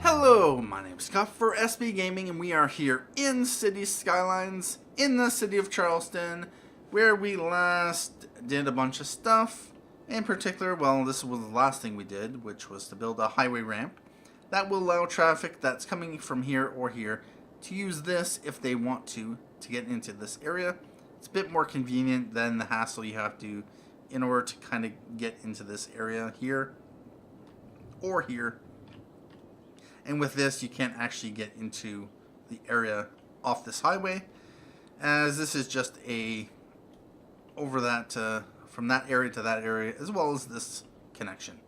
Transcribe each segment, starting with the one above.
Hello, my name is Scott for SB Gaming, and we are here in City Skylines, in the city of Charleston, where we last did a bunch of stuff. In particular, well, this was the last thing we did, which was to build a highway ramp that will allow traffic that's coming from here or here to use this if they want to get into this area. It's a bit more convenient than the hassle you have to in order to kind of get into this area here or here. And with this, you can't actually get into the area off this highway, as this is just a over that from that area to that area, as well as this connection.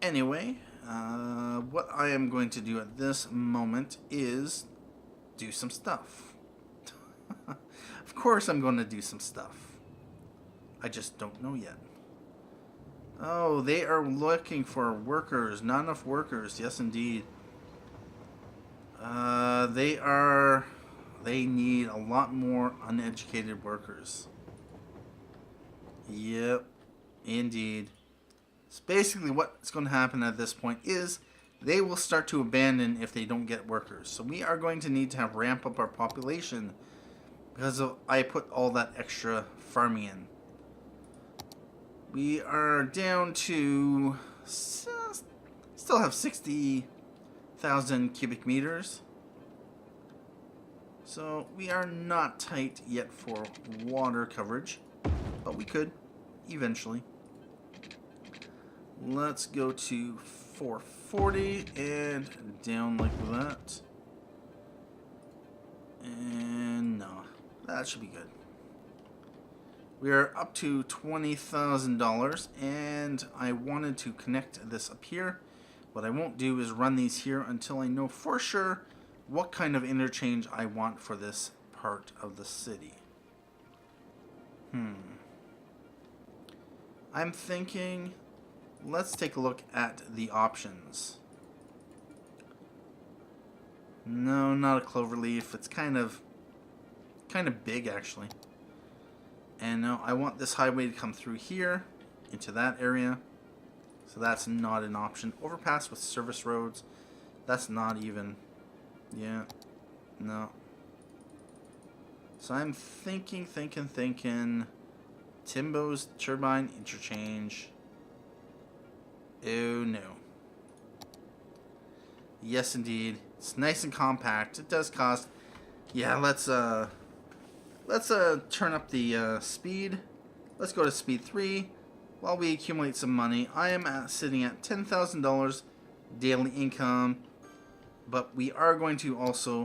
Anyway, what I am going to do at this moment is do some stuff. Of course I'm going to do some stuff. I just don't know yet. Oh, they are looking for workers. Not enough workers. Yes, indeed. They need a lot more uneducated workers. Yep, indeed. So basically what's going to happen at this point is they will start to abandon if they don't get workers. So we are going to need to ramp up our population because I put all that extra farming in. We are down to still have 60,000 cubic meters. So we are not tight yet for water coverage, but we could eventually. Let's go to 440 and down like that. And no, that should be good. We are up to $20,000, and I wanted to connect this up here. What I won't do is run these here until I know for sure what kind of interchange I want for this part of the city. I'm thinking, let's take a look at the options. No, not a cloverleaf. It's kind of big actually. And now I want this highway to come through here into that area. So that's not an option. Overpass with service roads. That's not even. Yeah. No. So I'm thinking. Timboh's Turbine Interchange. Oh no. Yes indeed. It's nice and compact. It does cost. Yeah, let's turn up the speed. Let's go to speed 3 while we accumulate some money. I am sitting at $10,000 daily income, but we are going to also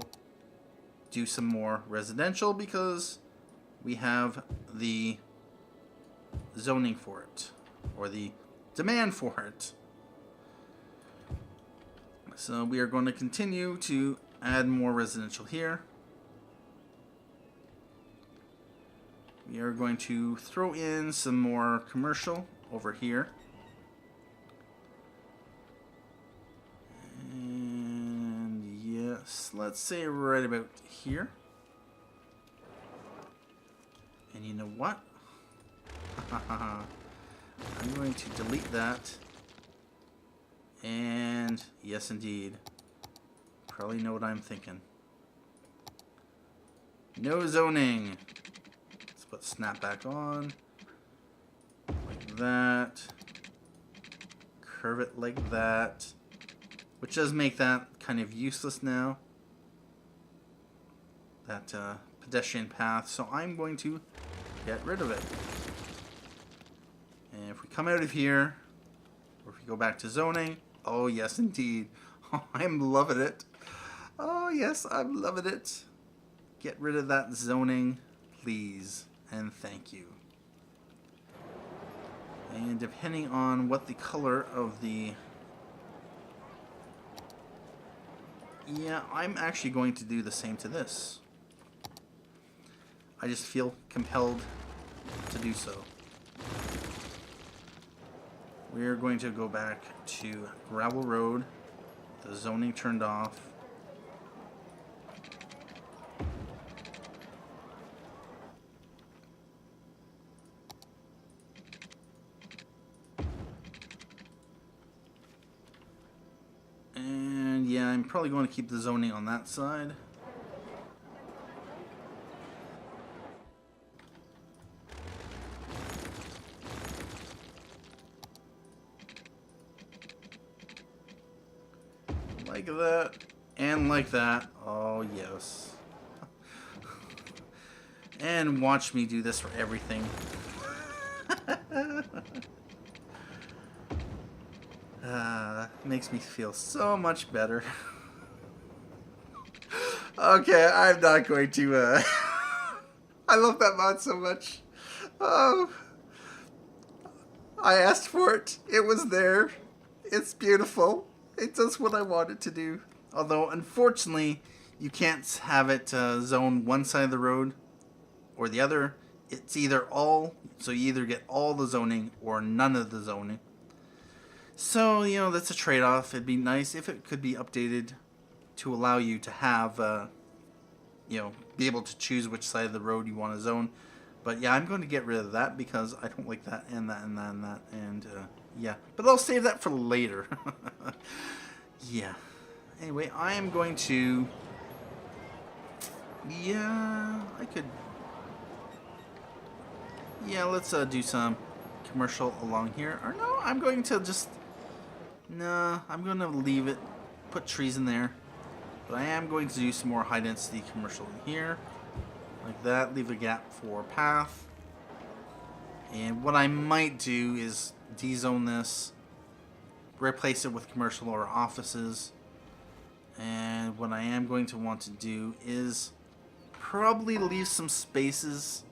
do some more residential because we have the zoning for it, or the demand for it. So we are going to continue to add more residential here. We are going to throw in some more commercial over here. And yes, let's say right about here. And you know what? I'm going to delete that. And yes, indeed. Probably know what I'm thinking. No zoning. Put snap back on like that, curve it like that, which does make that kind of useless now, that pedestrian path. So I'm going to get rid of it. And if we come out of here, or if we go back to zoning, oh yes indeed, oh, I'm loving it. Oh yes, I'm loving it. Get rid of that zoning, please. And thank you. And depending on what the color of the... Yeah, I'm actually going to do the same to this. I just feel compelled to do so. We're going to go back to gravel road. The zoning turned off. probably going to keep the zoning on that side. Like that, and like that. Oh, yes. And watch me do this for everything. Makes me feel so much better. Okay, I'm not going to, I love that mod so much. I asked for it. It was there. It's beautiful. It does what I want it to do. Although, unfortunately, you can't have it zone one side of the road or the other. It's either all, so you either get all the zoning or none of the zoning. So, you know, that's a trade-off. It'd be nice if it could be updated to allow you to have, you know, be able to choose which side of the road you want to zone. But yeah, I'm going to get rid of that because I don't like that and that and that and that. And yeah, but I'll save that for later. Yeah. Anyway, I am going to... Yeah, I could... Yeah, let's do some commercial along here. Or no, I'm going to just... Nah, I'm going to leave it. Put trees in there. But I am going to do some more high density commercial in here. Like that. Leave a gap for path. And what I might do is dezone this. Replace it with commercial or offices. And what I am going to want to do is probably leave some spaces.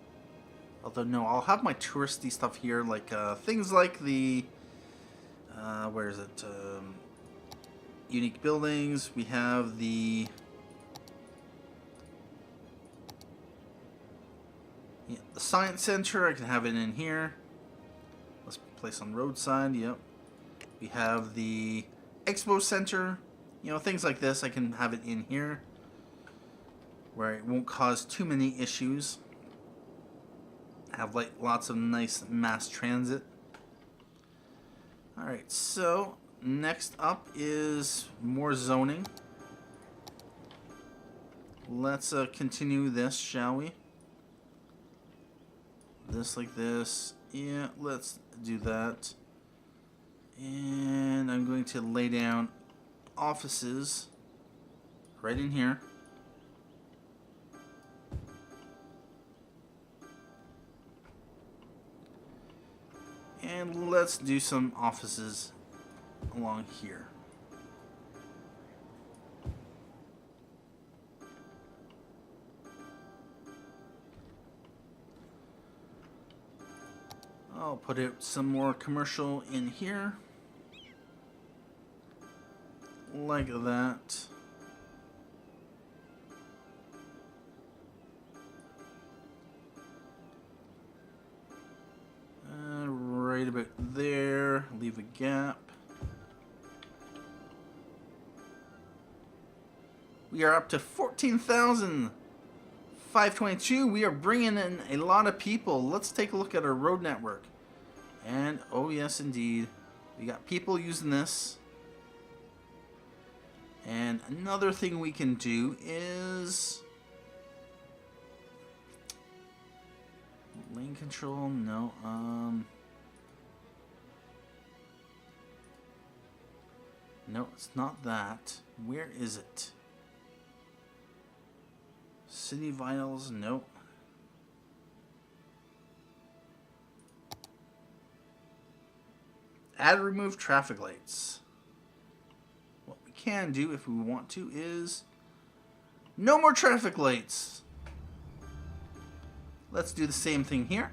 Although no, I'll have my touristy stuff here, like things like the where is it? Unique buildings. We have the science center. I can have it in here. Let's place on roadside. Yep. We have the expo center. You know, things like this. I can have it in here, where it won't cause too many issues. Have like lots of nice mass transit. Alright, so next up is more zoning. Let's continue this, shall we? This like this. Yeah, let's do that. And I'm going to lay down offices right in here. And let's do some offices along here. I'll put out some more commercial in here. Like that. Right about there. Leave a gap. We are up to 14,522. We are bringing in a lot of people. Let's take a look at our road network. And, oh yes indeed, we got people using this. And another thing we can do is... lane control, no, no, it's not that. Where is it? City vitals, nope. Add or remove traffic lights. What we can do if we want to is no more traffic lights. Let's do the same thing here.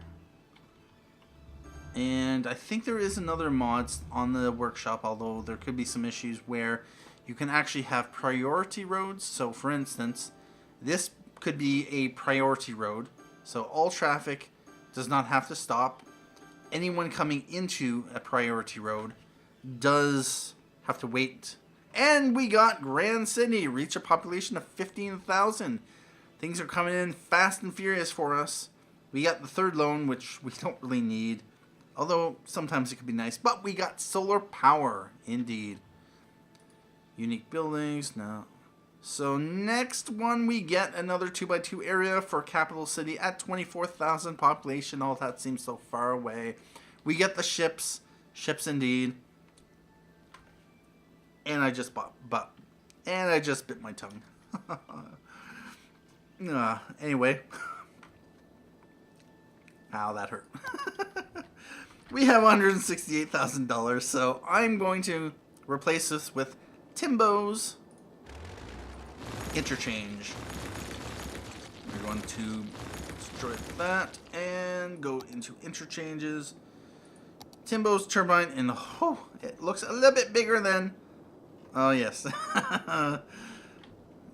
And I think there is another mod on the workshop, although there could be some issues where you can actually have priority roads. So for instance, this could be a priority road. So all traffic does not have to stop. Anyone coming into a priority road does have to wait. And we got Grand Sydney, reach a population of 15,000. Things are coming in fast and furious for us. We got the third loan, which we don't really need. Although, sometimes it could be nice. But we got solar power, indeed. Unique buildings, no. So next one, we get another 2x2 area for capital city at 24,000 population. Oh, that seems so far away. We get the ships. Ships indeed. And I just bit my tongue. Anyway. Ow, that hurt. We have $168,000, so I'm going to replace this with Timboh's Interchange. We're going to destroy that and go into Interchanges. Timboh's Turbine, and oh, it looks a little bit bigger than... Oh, yes.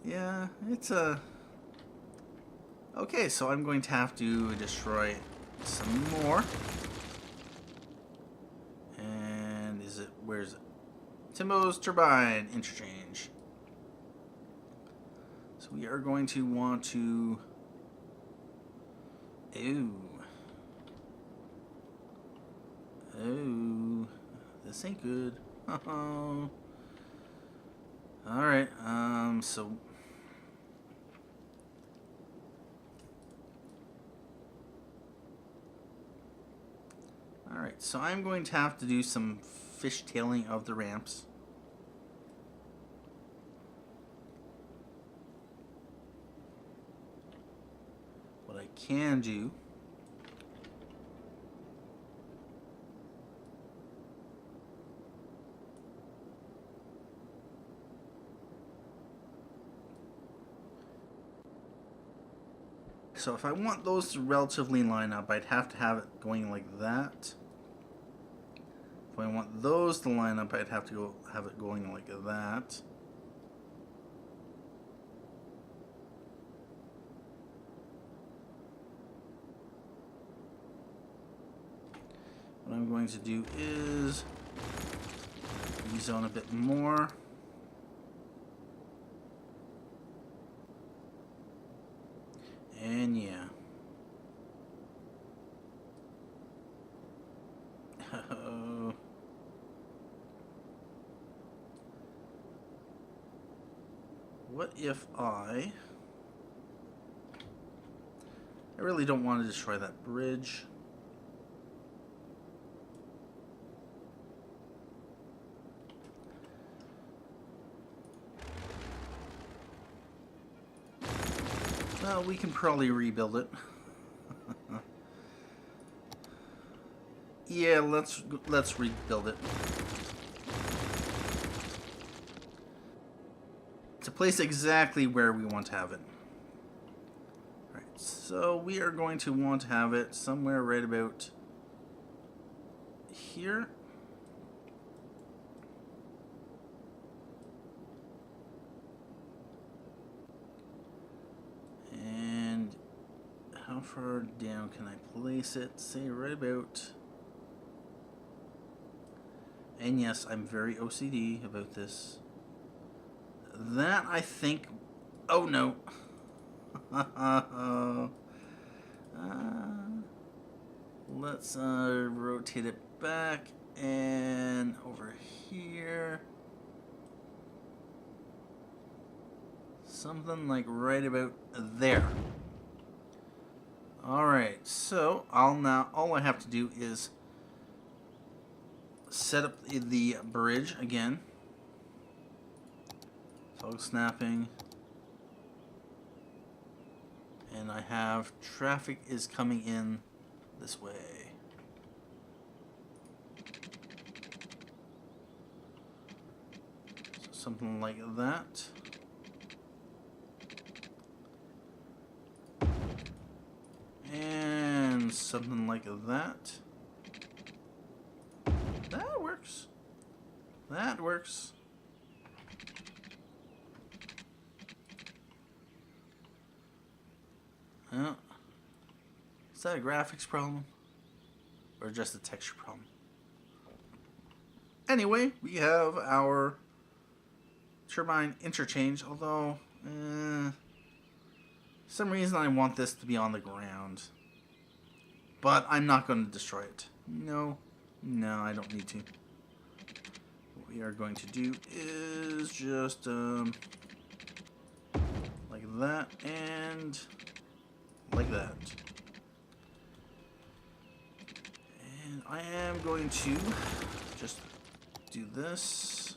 Yeah, it's a... Okay, so I'm going to have to destroy some more. And is it... Where is it? Timboh's Turbine Interchange. So we are going to want to... Oh, this ain't good. Oh. Alright, so... Alright, so I'm going to have to do some fishtailing of the ramps. What I can do... So if I want those to relatively line up, I'd have to have it going like that. If I want those to line up, I'd have to have it going like that. What I'm going to do is rezone a bit more. And yeah. What if I really don't want to destroy that bridge. Well, we can probably rebuild it. Yeah, let's rebuild it. To place exactly where we want to have it. Alright, so we are going to want to have it somewhere right about here. And how far down can I place it? Say right about... And yes, I'm very OCD about this. That, I think... Oh, no. Let's rotate it back and over here. Something like right about there. Alright, so all I have to do is set up the bridge again. Toggle snapping. And I have traffic is coming in this way. So something like that. And something like that. That works. That works. Oh. Is that a graphics problem? Or just a texture problem? Anyway, we have our turbine interchange, although for some reason I want this to be on the ground. But I'm not going to destroy it. No, I don't need to. What we are going to do is just that, and like that. And I am going to just do this.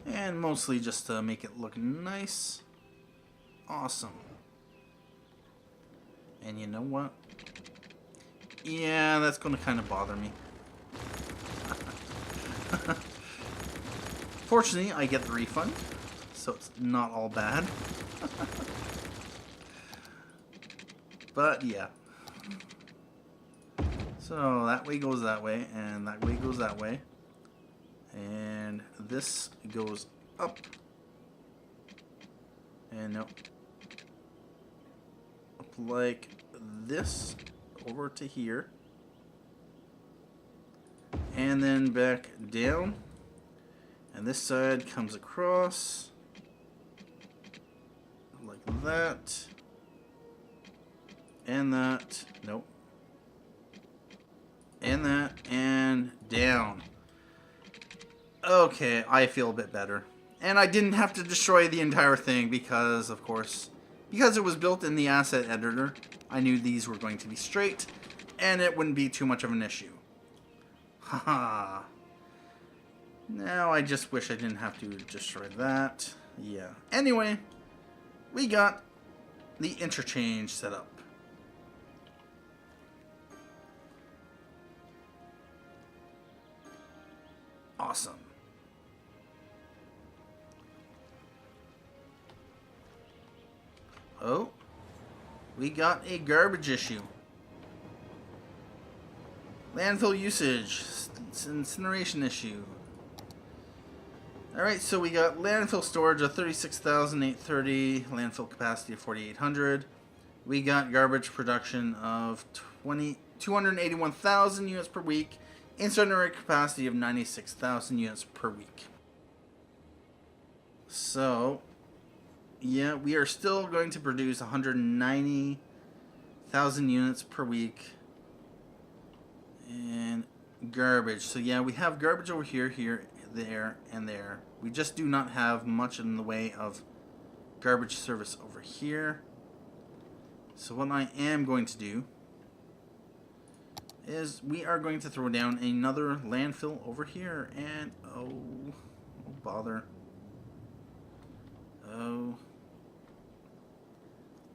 And mostly just to make it look nice. Awesome. And you know what? Yeah, that's going to kind of bother me. Fortunately, I get the refund, so it's not all bad. But yeah. So that way goes that way, and that way goes that way. And this goes up. And no. Up like this over to here. And then back down. And this side comes across. Like that. And that. Nope. And that. And down. Okay, I feel a bit better. And I didn't have to destroy the entire thing because, of course, because it was built in the asset editor, I knew these were going to be straight, and it wouldn't be too much of an issue. Haha. Now I just wish I didn't have to destroy that. Yeah. Anyway, we got the interchange set up. Awesome. Oh, we got a garbage issue. Landfill usage, incineration issue. Alright, so we got landfill storage of 36,830, landfill capacity of 4,800. We got garbage production of 281,000 units per week, incinerator capacity of 96,000 units per week. So, yeah, we are still going to produce 190,000 units per week. And garbage. So yeah, we have garbage over here, here, there, and there. We just do not have much in the way of garbage service over here. So what I am going to do is we are going to throw down another landfill over here. And, oh bother. Oh.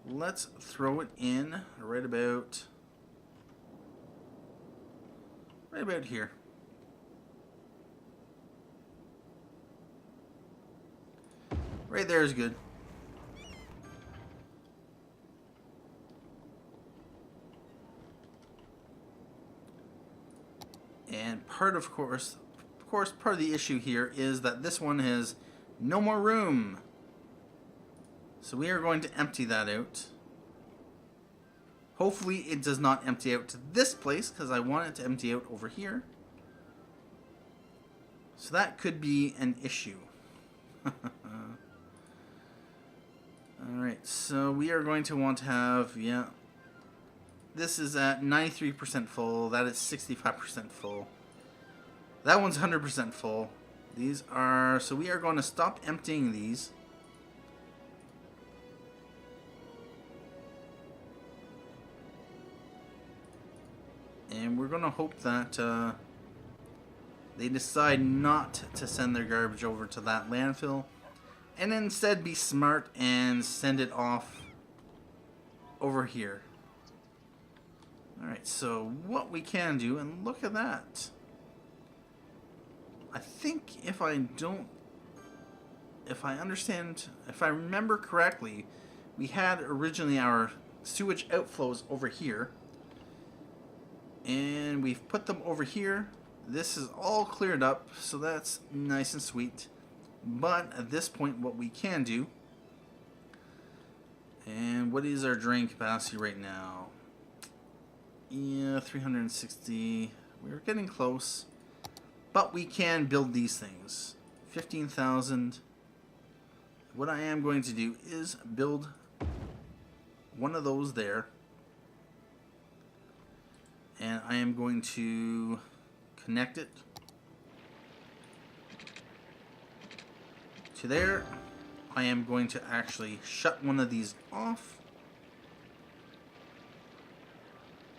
Let's throw it in right about here. Right there is good. And part of course, part of the issue here is that this one has no more room. So we are going to empty that out. Hopefully it does not empty out to this place, because I want it to empty out over here. So that could be an issue. Alright, so we are going to want to have, yeah, this is at 93% full, that is 65% full. That one's 100% full. These are, so we are going to stop emptying these. And we're going to hope that they decide not to send their garbage over to that landfill, and instead be smart and send it off over here. Alright, so what we can do, and look at that. I think if I remember correctly, we had originally our sewage outflows over here. And we've put them over here. This is all cleared up, so that's nice and sweet. But at this point, what we can do, and what is our drain capacity right now? Yeah, 360. We're getting close. But we can build these things. 15,000. What I am going to do is build one of those there. And I am going to connect it to there. I am going to actually shut one of these off.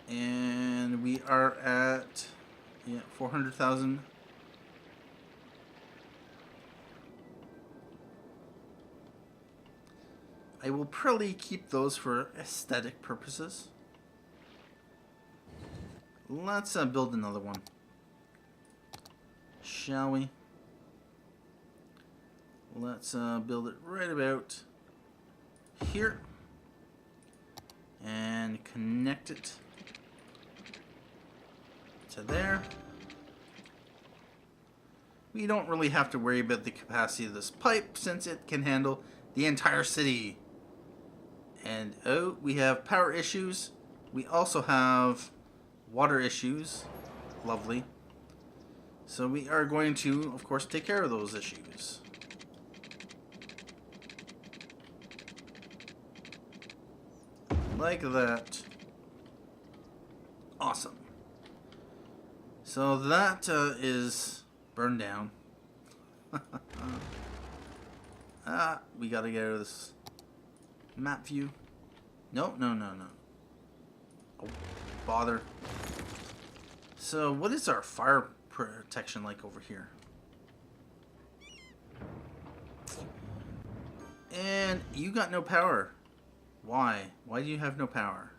And we are at 400,000. I will probably keep those for aesthetic purposes. Let's build another one, shall we? Let's build it right about here and connect it to there. We don't really have to worry about the capacity of this pipe since it can handle the entire city. And oh, we have power issues. We also have water issues. Lovely. So we are going to, of course, take care of those issues. Like that. Awesome. So that is burned down. We gotta get out of this map view. No. Oh, bother. So what is our fire protection like over here? And you got no power. Why? Why do you have no power?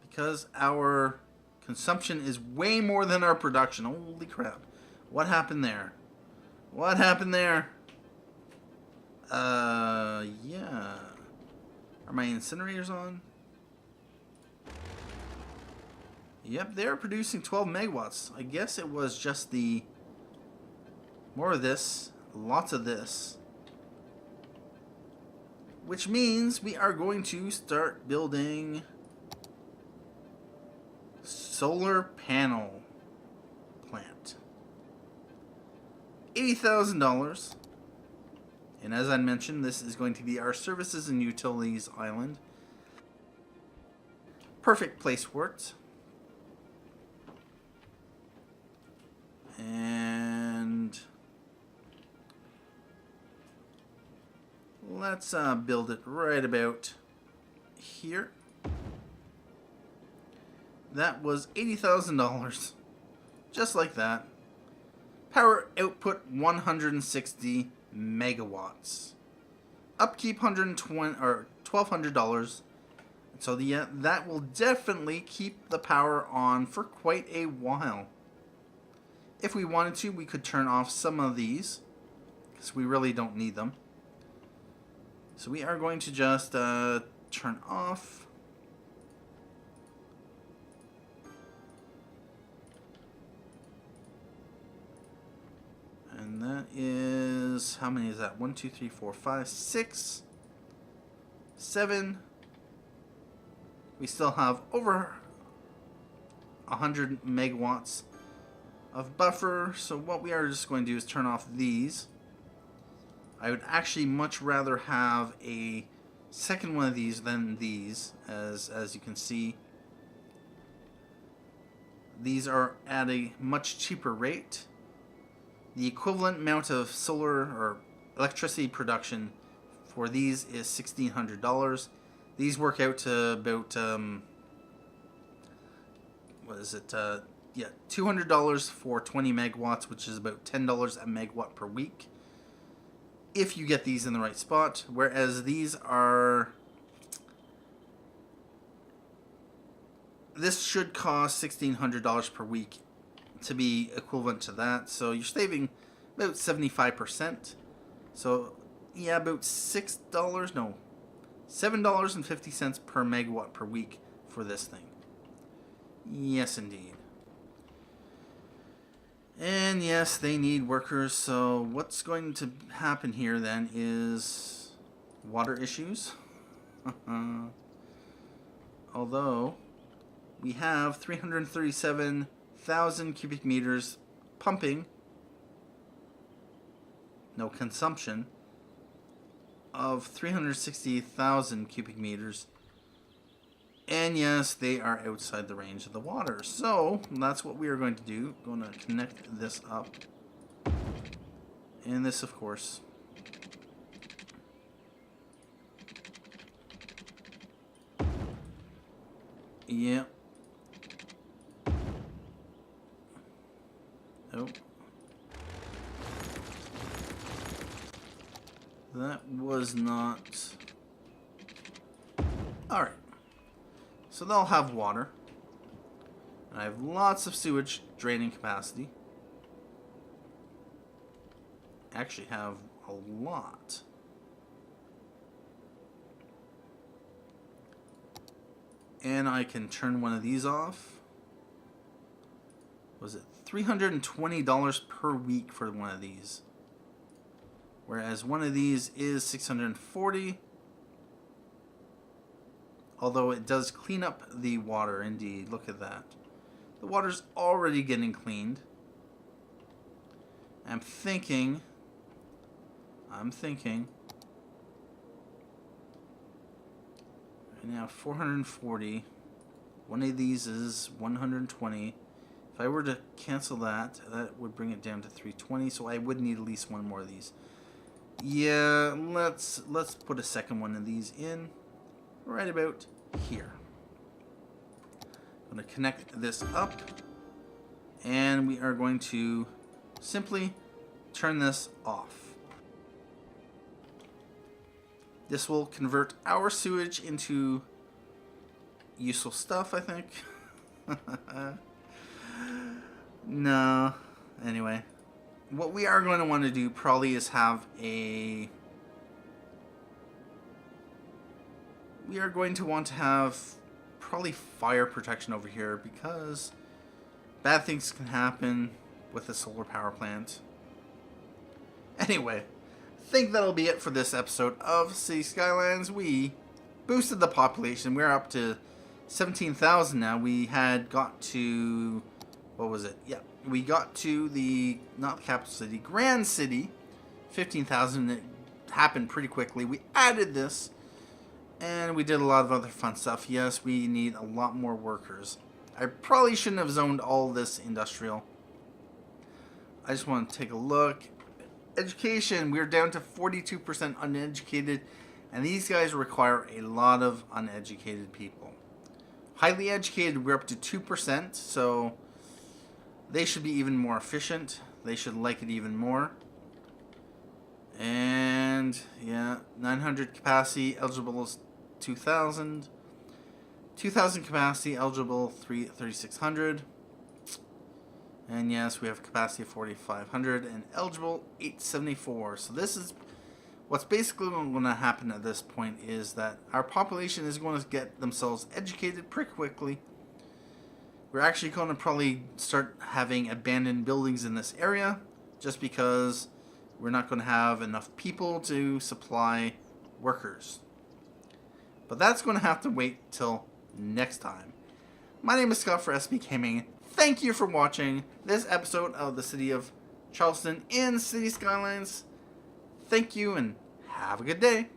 Because our consumption is way more than our production. Holy crap. What happened there? What happened there? Yeah. Are my incinerators on? Yep, they're producing 12 megawatts. I guess it was just the... more of this. Lots of this. Which means we are going to start building solar panel plant. $80,000. And as I mentioned, this is going to be our services and utilities island. Perfect place for it. And let's build it right about here. That was $80,000. Just like that. Power output 160 megawatts. Upkeep $120 or $1,200. So that will definitely keep the power on for quite a while. If we wanted to, we could turn off some of these because we really don't need them. So we are going to just turn off. And that is, how many is that? 1, 2, 3, 4, 5, 6, 7. We still have over 100 megawatts of buffer. So what we are just going to do is turn off these. I would actually much rather have a second one of these than these, as you can see. These are at a much cheaper rate. The equivalent amount of solar or electricity production for these is $1,600. These work out to about what is it? Yeah, $200 for 20 megawatts, which is about $10 a megawatt per week, if you get these in the right spot. Whereas these are, this should cost $1,600 per week to be equivalent to that. So you're saving about 75%. So yeah, about $6, no, $7.50 per megawatt per week for this thing. Yes, indeed. And yes, they need workers. So what's going to happen here then is water issues. Although we have 337,000 cubic meters pumping, no consumption, of 360,000 cubic meters And yes, they are outside the range of the water. So that's what we are going to do. Going to connect this up. And this, of course. Yep. Oh. That was not... Alright. So they'll have water. And I have lots of sewage draining capacity. Actually have a lot. And I can turn one of these off. Was it $320 per week for one of these? Whereas one of these is $640. Although it does clean up the water, indeed. Look at that. The water's already getting cleaned. I'm thinking. Right now, 440. One of these is 120. If I were to cancel that, that would bring it down to 320. So I would need at least one more of these. Yeah, let's put a second one of these in right about here. I'm going to connect this up, and we are going to simply turn this off. This will convert our sewage into useful stuff, I think. No. Anyway. What we are going to want to do probably is have a... We are going to want to have probably fire protection over here because bad things can happen with a solar power plant. Anyway, I think that'll be it for this episode of City Skylines. We boosted the population. We're up to 17,000 now. We had got to... What was it? Yeah. We got to the, not the capital city, Grand City, 15,000. It happened pretty quickly. We added this, and we did a lot of other fun stuff. Yes, we need a lot more workers. I probably shouldn't have zoned all this industrial. I just want to take a look. Education, we're down to 42% uneducated, and these guys require a lot of uneducated people. Highly educated, we're up to 2%, so... They should be even more efficient. They should like it even more. And, yeah, 900 capacity, eligible is 2,000. 2,000 capacity, eligible 3,600. And yes, we have capacity of 4,500 and eligible 874. So this is what's basically going to happen at this point is that our population is going to get themselves educated pretty quickly. We're actually going to probably start having abandoned buildings in this area just because we're not going to have enough people to supply workers. But that's going to have to wait till next time. My name is Scott for SB Gaming. Thank you for watching this episode of the City of Charleston in City Skylines. Thank you and have a good day.